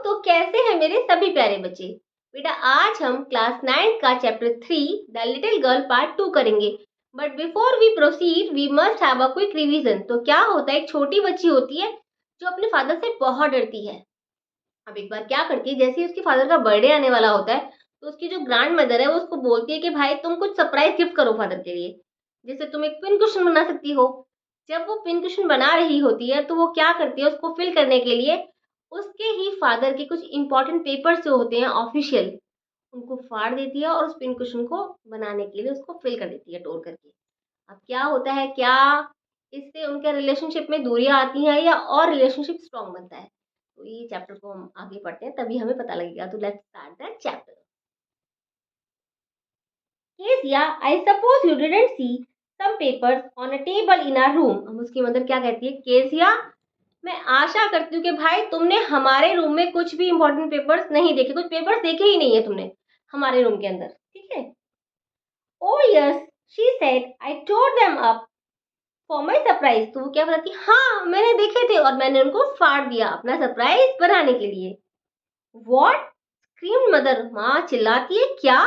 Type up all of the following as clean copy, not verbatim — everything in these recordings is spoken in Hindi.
तो कैसे हैं मेरे सभी प्यारे बच्चे। बेटा आज हम क्लास 9 का chapter 3 the little girl part 2 करेंगे। But before we proceed we must have a quick revision. तो क्या होता है, एक छोटी बच्ची होती है जो अपने फादर से बहुत डरती है। अब एक बार क्या करती है, जैसे ही उसके फादर का बर्थडे आने वाला होता है तो उसकी जो ग्रैंड मदर है वो उसको बोलती है कि भाई तुम कुछ सरप्राइज गिफ्ट करो फादर के लिए। जैसे तुम एक पिन कुशन बना सकती हो। जब वो पिन कुशन बना रही होती है तो वो क्या करती है, उसको फिल करने के लिए उसके ही फादर के कुछ इंपॉर्टेंट पेपर्स जो होते हैं ऑफिशियल, उनको फाड़ देती है और उस पिन कुशन को बनाने के लिए उसको फिल कर देती है तोड़ करके। अब क्या होता है, क्या इससे उनके रिलेशनशिप में दूरियां आती हैं या और रिलेशनशिप स्ट्रांग बनता है? तो ये चैप्टर को हम आगे पढ़ते हैं तभी हमें पता लगेगा। तो let's start the chapter. Kezia, I suppose you didn't see some papers on a table in our room. अब उसकी मदर क्या कहती है, केसिया मैं आशा करती हूँ कि भाई तुमने हमारे रूम में कुछ भी इंपॉर्टेंट पेपर्स नहीं देखे, कुछ पेपर्स देखे ही नहीं है तुमने हमारे रूम के अंदर, ठीक है? Oh yes, she said I tore them up for my surprise. तो वो क्या बताती, हाँ मैंने देखे थे और मैंने उनको फाड़ दिया अपना सरप्राइज बनाने के लिए। वॉट, स्क्रीम्ड मदर, माँ चिल्लाती है, क्या?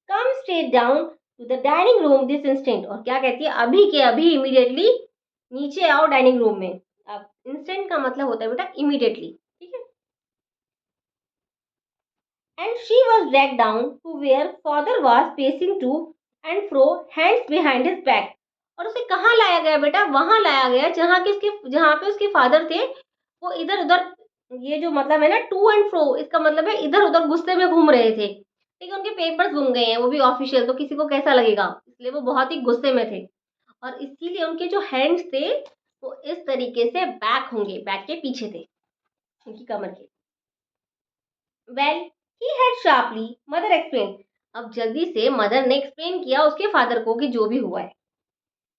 Come straight down to the dining room this instant. और क्या कहती है, अभी के अभी इमीडिएटली नीचे आओ डाइनिंग रूम में। अब इंस्टेंट का मतलब होता है बेटा इमीडिएटली, ठीक है? And she was drag down to where father was pacing to and fro hands behind his back. और उसे कहाँ लाया गया बेटा, वहां लाया गया जहाँ पे उसके फादर थे। वो इधर उधर, ये जो मतलब है ना टू एंड फ्रो, इसका मतलब है इधर उधर गुस्से में घूम रहे थे। ठीक है, उनके पेपर्स गुम गए हैं, वो भी ऑफिशियल, तो किसी को कैसा लगेगा, इसलिए वो बहुत ही गुस्से में थे। और इसीलिए उनके जो हैंड्स थे वो इस तरीके से बैक होंगे, बैक के पीछे थे उनकी कमर के। Well he had sharply, mother explain. अब जल्दी से मदर ने एक्सप्लेन किया उसके फादर को कि जो भी हुआ है।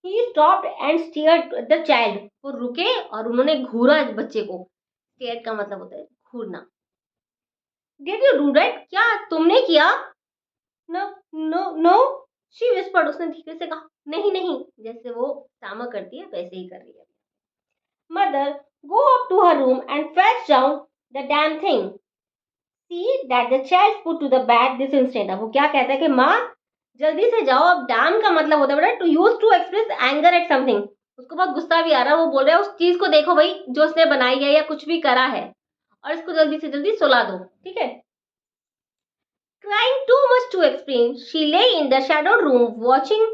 He stopped and stared the child. वो रुके और उन्होंने घूरा बच्चे को। स्टेयर का मतलब होता है घूरना। डिड यू डू दैट, क्या तुमने किया? No no no, she whispered, उसने धीरे से कहा, नहीं नहीं, जैसे वो सामा करती है वैसे ही कर रही है। Mother, go up to her room and fetch down the damn thing, see that the child put to the bed this instant. अब वो क्या कहता है कि माँ जल्दी से जाओ। अब डैम का मतलब होता है बेटा to use to express anger at something. उसको बहुत गुस्सा भी आ रहा है, वो बोल रहा है उस चीज को देखो भाई जो उसने बनाई है या कुछ भी करा है, और इसको जल्दी से जल्दी सुला दो, ठीक है? Crying too much to explain, she lay in the shadowed room watching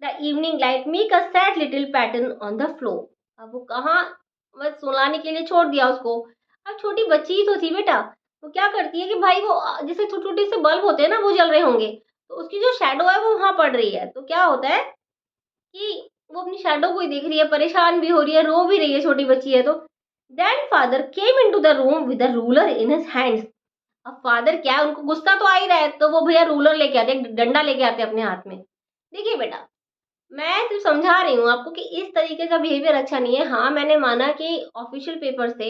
the evening light make a sad little pattern on the floor. अब वो कहाँ, बस सुलाने के लिए छोड़ दिया उसको। अब छोटी बच्ची ही तो थी बेटा, वो क्या करती है कि भाई वो जैसे छोटे छोटे से बल्ब होते हैं ना, वो जल रहे होंगे, तो उसकी जो शैडो है वो वहां पड़ रही है। तो क्या होता है कि वो अपनी शैडो को ही देख रही है, परेशान भी हो रही है, रो भी रही है, छोटी बच्ची है तो। Then father came into the room with a ruler in his hands. अब फादर क्या है, उनको गुस्सा तो आ ही रहा है, तो वो भैया रूलर लेके आते, डंडा लेके आते अपने हाथ में। देखिए बेटा, मैं सिर्फ समझा रही हूँ आपको कि इस तरीके का बिहेवियर अच्छा नहीं है। हाँ मैंने माना कि ऑफिशियल पेपर से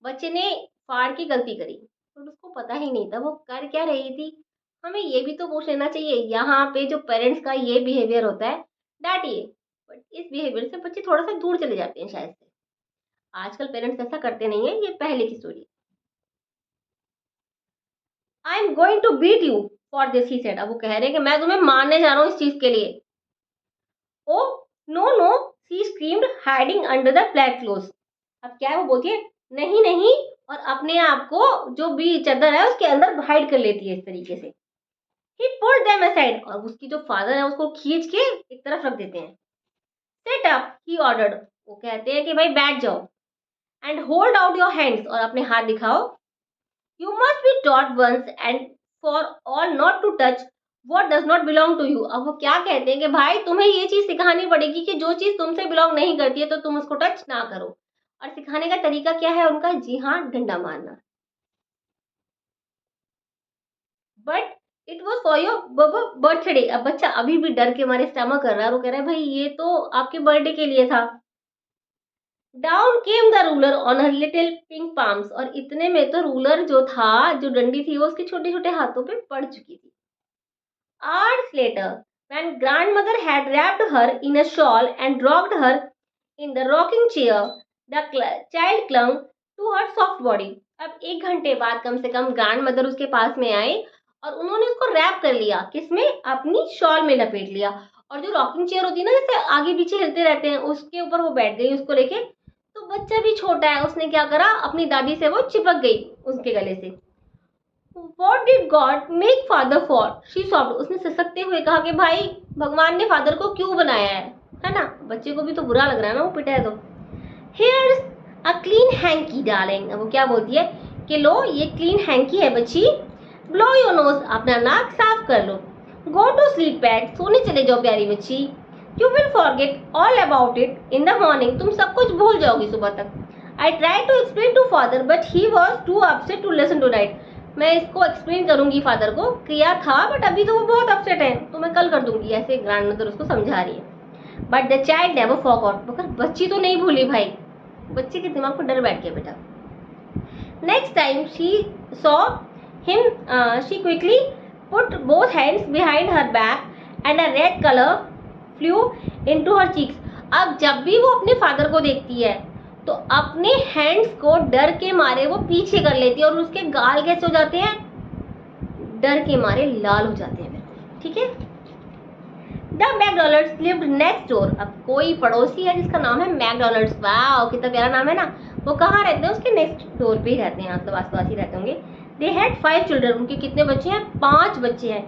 बच्चे ने फाड़ की गलती करी, तो उसको पता ही नहीं था वो कर क्या रही थी। हमें ये भी तो पूछ लेना चाहिए। यहाँ पे जो पेरेंट्स का ये बिहेवियर होता है, डांटिए, बट इस बिहेवियर से बच्चे थोड़ा सा दूर चले जाते हैं शायद से। आजकल पेरेंट्स ऐसा करते नहीं है, ये पहले की story. I am going to beat you for this, he said. अब वो कह रहे हैं कि मैं तुम्हें मारने जा रहा हूँ इस चीज के लिए। Oh no no, she screamed hiding under the flat cloth. अब क्या है, वो बोलती है नहीं नहीं, और अपने आप को जो भी चादर है उसके अंदर हाइड कर लेती है इस तरीके से। ही पुल्ड देम असाइड, और उसकी जो फादर है उसको खींच के एक तरफ रख देते हैं। Set up, he ordered. वो कहते हैं कि भाई बैठ जाओ। And hold out your hands, और अपने हाथ दिखाओ। You must be taught once and for all not to touch what does not belong to you। अब वो क्या कहते हैं कि भाई तुम्हें ये चीज सिखानी पड़ेगी कि जो चीज तुमसे बिलोंग नहीं करती है तो तुम उसको टच ना करो। और सिखाने का तरीका क्या है उनका, जी हाँ, डंडा मारना। But it was for your birthday. अब बच्चा अभी भी डर के मारे स्टमक कर रहा है, वो कह रहा है भाई ये तो आपके बर्थडे के लिए था। Down came the ruler on her little pink palms, और इतने में तो रूलर जो था, जो डंडी थी, वो उसके छोटे छोटे हाथों पे पड़ चुकी थी। Hours later, when grandmother had wrapped her in a shawl and rocked her in the rocking chair, the child clung to her soft body. अब 1 घंटे बाद कम से कम ग्रैंड मदर उसके पास में आई और उन्होंने उसको रैप कर लिया, किसमें, अपनी शॉल में लपेट लिया, और जो रॉकिंग चेयर होती है ना जैसे आगे पीछे हिलते रहते हैं, उसके ऊपर वो बैठ गई उसको लेके। तो बच्चा भी छोटा है, उसने क्या करा, अपनी दादी से वो चिपक गई उसके गले से। What did God make father for? She sobbed. उसने सिसकते हुए कहा कि भाई भगवान ने फादर को क्यों बनाया है ना। बच्चे को भी तो बुरा लग रहा है ना, वो पिटा है तो। Here's a clean hanky darling. अब वो क्या बोलती है कि लो ये क्लीन हैंकी है बच्ची, blow your nose, अपना नाक साफ कर लो, go to sleep pad, सोने चले जाओ प्यारी बच्ची, you will forget all about it in the morning, तुम सब कुछ भूल जाओगी सुबह तक। I tried to explain to father but he was too upset to listen tonight. मैं इसको एक्सप्लेन करूंगी फादर को, किया था बट अभी तो वो बहुत अपसेट है, तो मैं कल कर दूंगी, ऐसे ग्रैंड मदर उसको समझा रही है। But the child never forgot, मगर बच्ची तो नहीं भूली भाई, बच्चे के दिमाग पर डर बैठ गया बेटा। Next time she saw him she quickly put both hands behind her back and a red colour flu into her cheeks. अब जब भी वो अपने फादर को देखती है तो अपने हैंड्स को डर के मारे वो पीछे कर लेती है और उसके गाल कैसे हो जाते हैं, डर के मारे लाल हो जाते हैं बिल्कुल, ठीक है। The McDonald's lived next door. अब कोई पड़ोसी है जिसका नाम है मैकडॉनल्ड्स, वाह कितना प्यारा नाम है ना। वो कहाँ रहते हैं, उसके नेक्स्ट डोर पे ही रहते हैं, मतलब आस पास ही रहते होंगे। दे हैड 5 चिल्ड्रन, उनके कितने बच्चे हैं, 5 बच्चे हैं।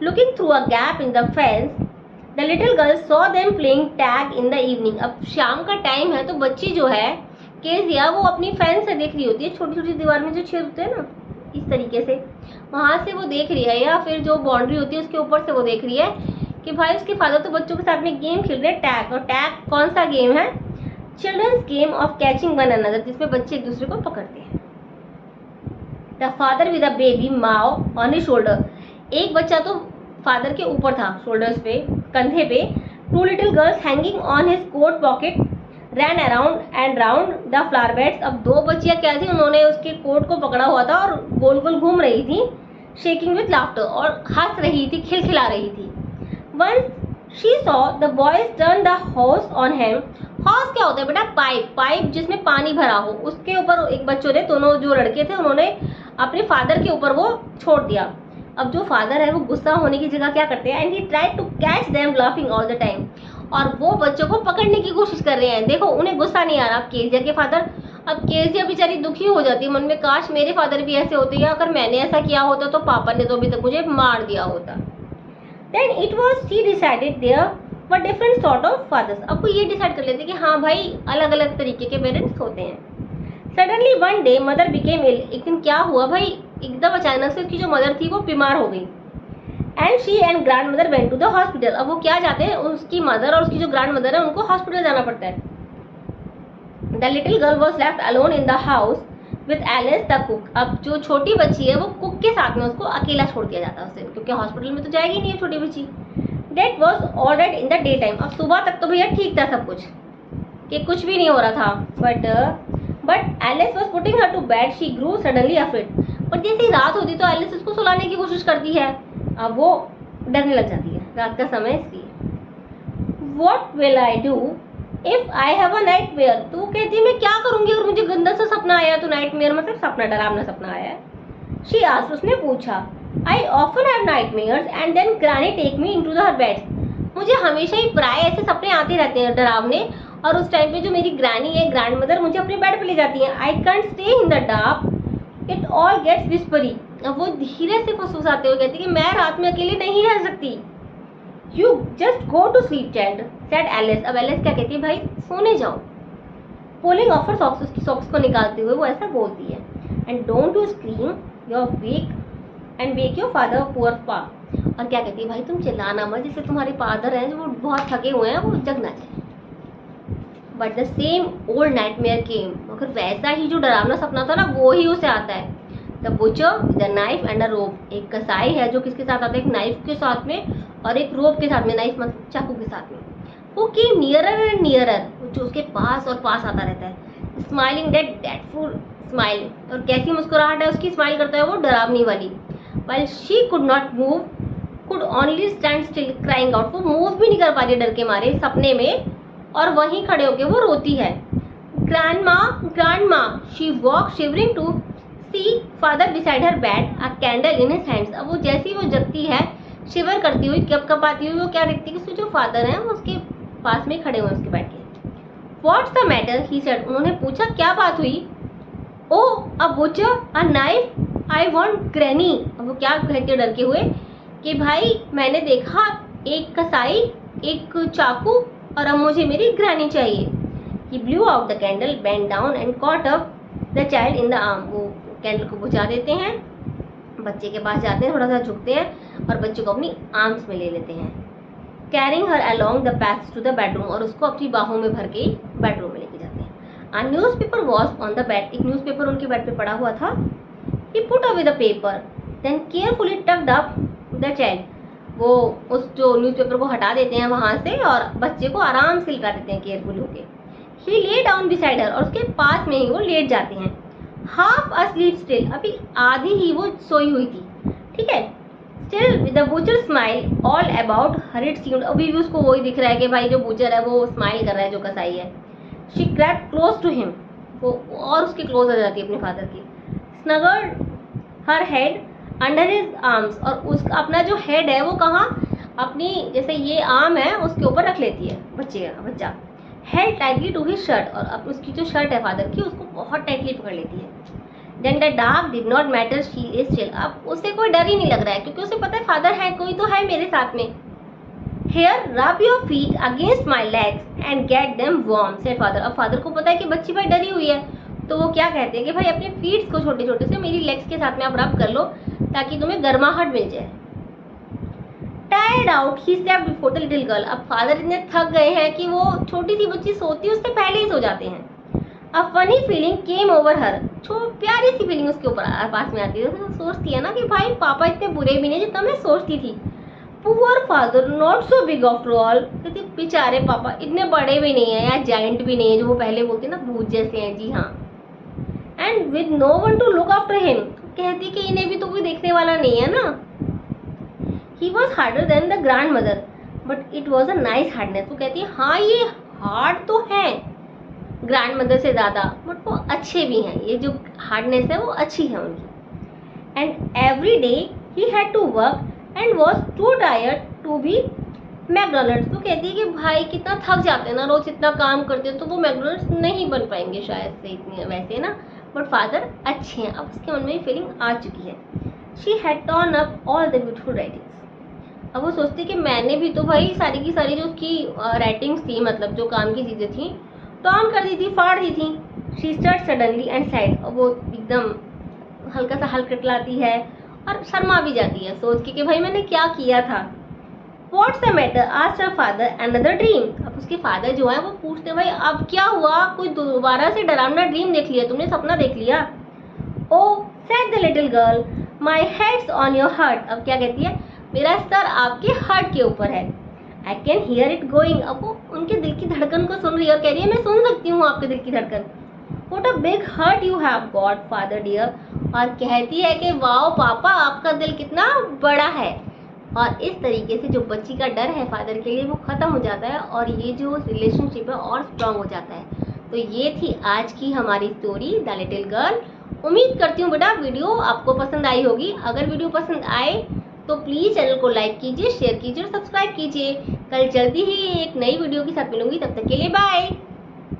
Looking through a gap in the fence the little girl saw them playing tag in the evening. अब शाम का टाइम है तो बच्ची जो है केजिया वो अपनी फैन से देख रही होती है, छोटी छोटी दीवार में जो छेद होते हैं ना, इस तरीके से वहां से वो देख रही है, या फिर जो बाउंड्री होती है उसके ऊपर से वो देख रही है कि भाई उसके फादर तो बच्चों के साथ में गेम खेल रहे हैं, टैग। और टैग कौन सा गेम है, children's game of catching one another, जिसमें बच्चे एक दूसरे को पकड़ते हैं। The father with a baby माओ ऑन हिज शोल्डर, एक बच्चा तो फादर के ऊपर था, शोल्डर्स पे, कंधे पे। 2 little girls hanging on his coat pocket ran around and round the flower beds. अब 2 बच्चियां क्या थी, उन्होंने उसके कोट को पकड़ा हुआ था और गोल गोल घूम रही थी, शेकिंग विथ लाफ्टर, और हंस रही थी, खिलखिला रही थी। Once she saw the boys turn the hose on him. Hose क्या होता है बेटा, पाइप, पाइप जिसमें पानी भरा हो, उसके ऊपर एक बच्चों ने, दोनों जो लड़के थे उन्होंने अपने फादर के ऊपर वो छोड़ दिया। अब जो फादर है वो गुस्सा होने की जगह क्या करते हैं, and he tried to catch them laughing all the time, और वो बच्चों को पकड़ने की कोशिश कर रहे हैं। देखो उन्हें गुस्सा नहीं आ रहा केजिया के फादर। अब केजिया बेचारी दुखी हो जाती है मन में, काश मेरे फादर भी ऐसे होते, या अगर मैंने ऐसा किया होता तो पापा ने तो अभी तक मुझे मार दिया होता। Then it was she decided there were different sort of fathers. अब वो ये डिसाइड कर लेते कि हाँ भाई अलग अलग तरीके के पेरेंट्स होते हैं। Suddenly one day mother became ill. एक दिन क्या हुआ भाई, एकदम अचानक से उसकी जो मदर थी वो बीमार हो गई। And she and grandmother went to the hospital. अब वो क्या जाते हैं, उसकी मदर और उसकी जो ग्रैंड मदर है उनको हॉस्पिटल जाना पड़ता है। The little girl was left alone in the house with Alice the cook. अब जो छोटी बच्ची है वो कुक के साथ में, उसको अकेला छोड़ दिया जाता है उसे, क्योंकि हॉस्पिटल में तो जाएगी नहीं है छोटी बच्ची। That was ordered in the daytime. अब सुबह तक तो भैया ठीक था सब कुछ, कि कुछ भी नहीं हो रहा था, but Alice was putting her to bed she grew suddenly afraid. पर जैसे ही रात होती तो एलिस उसको सुलाने की कोशिश करती है, अब वो डरने लग जाती है, रात का समय इसलिए। What will I do if I have a night mayor. तो कहती है मैं क्या करूंगी अगर मुझे गंदा सा सपना आया, तो नाइट मेयर मतलब सपना, डरावना सपना आया है। शी आस्क्ड, उसने पूछा, I often have nightmares and then granny take me into the her bed. मुझे हमेशा ही प्राय ऐसे सपने आते रहते हैं डरावने, और उस टाइम पे जो मेरी ग्रैनी है, ग्रैंड मदर, मुझे अपने बेड पे ले जाती है। I can't stay in the dark it all gets whispery. अब वो धीरे से फुसफुसाते हुए कहती है कि मैं रात में अकेले नहीं रह सकती। You just go to sleep child said Alice. अब एलिस क्या कहती है, भाई सोने जाओ। पुलिंग ऑफ हर सॉक्स, उसकी सॉक्स को निकालते हुए वो ऐसा बोलती है। And don't you scream your wake and wake your father poor pa. और क्या कहती है, भाई तुम चिल्लाना मत, जिससे तुम्हारे फादर हैं जो वो बहुत थके हुए हैं, वो जग ना जाए। But the same old nightmare came. मगर वैसा ही जो डरावना सपना था ना, वो ही उसे आता है। The butcher the knife and a rope. एक कसाई है जो किसके साथ आता है, एक नाइफ के साथ में और एक रोप के साथ में, नाइफ मतलब चाकू के साथ में। वो केम नियरर एंड नियरर, जो उसके पास और पास आता रहता है। Smiling that dreadful smile. और कैसी मुस्कुराहट है उसकी, स्माइल करता है वो डरावनी वाली। while she could not move, could only stand still crying out। वो मूव भी नहीं कर पा रही डर के मारे सपने में, और वहीं खड़े होके वो रोती है। Grandma, she walk shivering to see father beside her bed, a candle in his hands. अब वो जैसी वो जगती है, शिवर करती हुई, कपकपाती हुई, वो क्या देखती है कि उसके जो फादर हैं वो उसके पास में खड़े हुए उसके बेड के। What's the matter, he said, उन्होंने पूछा क्या बात हुई। Oh a butcher, a knife, I want granny. अब वो क्या कहते डर के हुए कि भाई मैंने देखा एक कसाई, एक चाकू, और अब मुझे मेरी ग्रैनी चाहिए। He blew out the candle, bent down and caught up the child in the arm. वो कैंडल को बुझा देते हैं, बच्चे के पास जाते हैं, थोड़ा सा झुकते हैं और बच्चे को अपनी आर्म्स में ले लेते हैं। Carrying her along the path to the bedroom, और उसको अपनी बाहों में भर के बेडरूम में लेके जाते हैं। A newspaper was on the bed, एक न्यूज़पेपर उनके बेड पे पड़ा हुआ था। He put away the paper, then carefully tucked up the child. वो उस जो न्यूज़पेपर को हटा देते हैं वहां से और बच्चे को आराम से लिटा देते हैं केयरफुल होके। He lay down beside her, और उसके पास में ही वो लेट जाते हैं। Half asleep still, अभी आधी ही वो सोई हुई थी, ठीक है। Still with the butcher smile all about her it seemed, अभी भी उसको वही दिख रहा है कि भाई जो बूचर है वो स्माइल कर रहा है, जो कसाई है। She crept close to him, वो और उसके क्लोज आ जाती है अपने फादर की। Snuggled her head under his arms, और उसका अपना जो हेड है वो कहाँ, अपनी जैसे ये आर्म है उसके ऊपर रख लेती है बच्चा। Held tightly to his shirt, और अब उसकी जो शर्ट है फादर की उसको बहुत टाइटली पकड़ लेती है। Then the dark did not matter, she is still, अब उसे कोई डर ही नहीं लग रहा है क्योंकि उसे पता है फादर है, कोई तो है मेरे साथ में। Here rub your feet against my legs and get them warm, said father. अब फादर को पता है कि बच्ची भाई डरी हुई है, तो वो क्या कहते हैं कि भाई अपने फीट्स को छोटे छोटे से मेरी लेग्स के साथ में आप रब कर लो ताकि तुम्हें गर्माहट मिल जाए। Tired out, he slept before the little girl. अब फादर इतने थक गए हैं कि वो छोटी सी बच्ची सोती है उससे पहले ही सो जाते हैं। A funny feeling came over her, प्यारी सी फीलिंग उसके ऊपर पास में आती है। तो सोचती है ना कि भाई पापा इतने बुरे भी नहीं जितना मैं सोचती थी। Poor father, not so big after all, कहती बेचारे पापा इतने बड़े भी नहीं है या जाइंट भी नहीं है जो वो पहले बोलते ना, भूत जैसे हैं। जी हाँ। And with no one to look after him, कहती कि इन्हें भी तो कोई देखने वाला नहीं है ना। He was harder than the grandmother, but it was a nice hardness. वो कहती है हाँ ये हार्ड तो है ग्रैंडमदर से ज़्यादा, बट वो अच्छे भी हैं, ये जो हार्डनेस है वो अच्छी है उनकी। And every day he had to work and was too tired to be McDonald's. तो कहती है कि भाई कितना थक जाते हैं ना, रोज इतना काम करते हैं, तो वो मैकडोनल्ड्स नहीं बन पाएंगे शायद से इतनी वैसे ना, बट फादर अच्छे हैं। अब उसके मन में फीलिंग आ चुकी है। She had turn up all the beautiful writings. अब वो सोचती कि मैंने भी तो भाई सारी की सारी जो उसकी राइटिंग्स थी, मतलब जो काम की चीज़ें थी, टर्न कर दी थी, फाड़ दी थी। She start suddenly and sad, और वो एकदम हल्का सा हल्कटलाती है और शर्मा भी जाती है सोच के कि भाई मैंने क्या किया था। What's the matter, asked her father, another dream. अब उसके फादर जो है वो पूछते भाई अब क्या हुआ, कोई दोबारा से डरावना ड्रीम देख लिया तुमने, सपना देख लिया। Oh said the little girl, my head's on your heart. अब क्या कहती है, मेरा सर आपके हार्ट के ऊपर है। I can hear it going. अब वो उनके दिल की धड़कन को सुन रही है और कह रही है मैं सुन सकती हूँ आपके दिल की धड़कन। What a big heart you have got father dear. और कहती है कि वाओ पापा आपका दिल कितना बड़ा है। और इस तरीके से जो बच्ची का डर है फादर के लिए वो ख़त्म हो जाता है और ये जो रिलेशनशिप है और स्ट्रांग हो जाता है। तो ये थी आज की हमारी स्टोरी द लिटिल गर्ल। उम्मीद करती हूँ बेटा वीडियो आपको पसंद आई होगी। अगर वीडियो पसंद आए तो प्लीज़ चैनल को लाइक कीजिए, शेयर कीजिए और सब्सक्राइब कीजिए। कल जल्दी ही एक नई वीडियो के साथ मिलूंगी, तब तक के लिए बाय।